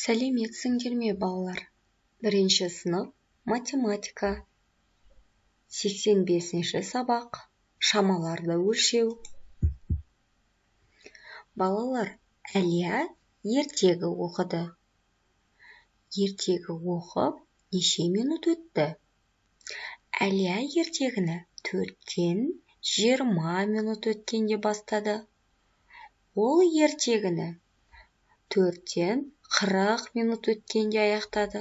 Сәлеметсіңдер ме, балалар? Бірінші сынып математика. 85-ші сабақ. Шамаларды өлшеу. Балалар, Әлия ертегі оқыды. Ертегі оқып, неше минут өтті? Әлия ертегіні 4-тен 20 минут өткенде бастады. Ол ертегіні 4-тен 40 минут өткенде аяқтады.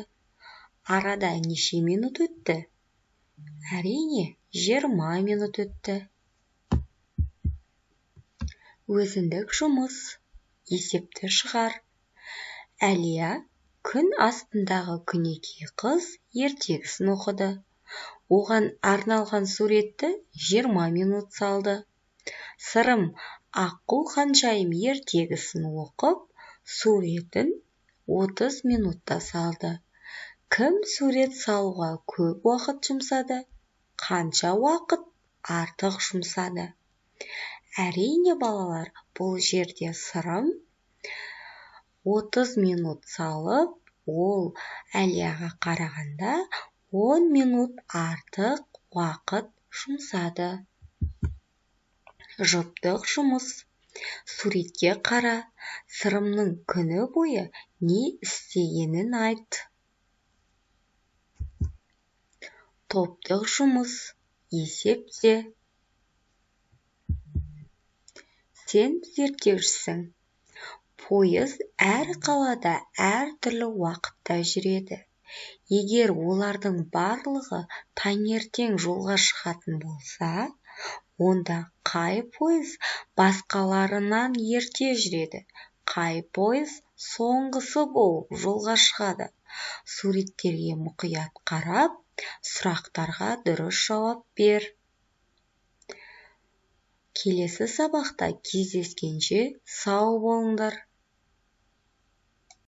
Арада неше минут өтті? Әрине, 20 минут өтті. Өзіндік жұмыс. Есепті шығар. Әлия күн астындағы күнекей қыз ертегісін оқыды. Оған арналған суретті 20 минут салды. Сырым аққу ханшайым ертегісін оқып, суретін 30 минутта салды. Кім сурет салуға көп уақыт жұмсады? Қанша уақыт артық жұмсады? Әрине, балалар, бұл жерде Сырым 30 минут салып, ол Әлияға қарағанда 10 минут артық уақыт жұмсады. Жұптық жұмыс. Суретке қара. Сырымның күні бойы не істегенін айт. Топтық жұмыс. Есепте. Сен зерттеушісің. Пойыз әр қалада әр түрлі уақытта жүреді. Егер олардың барлығы таңертең жолға шығатын болса, онда қай пойыз басқаларынан ерте жүреді? Қай пойыз соңғысы болып жолға шығады? Суреттерге мұқият қарап, сұрақтарға дұрыс жауап бер. Келесі сабақта кездескенше сау болыңдар.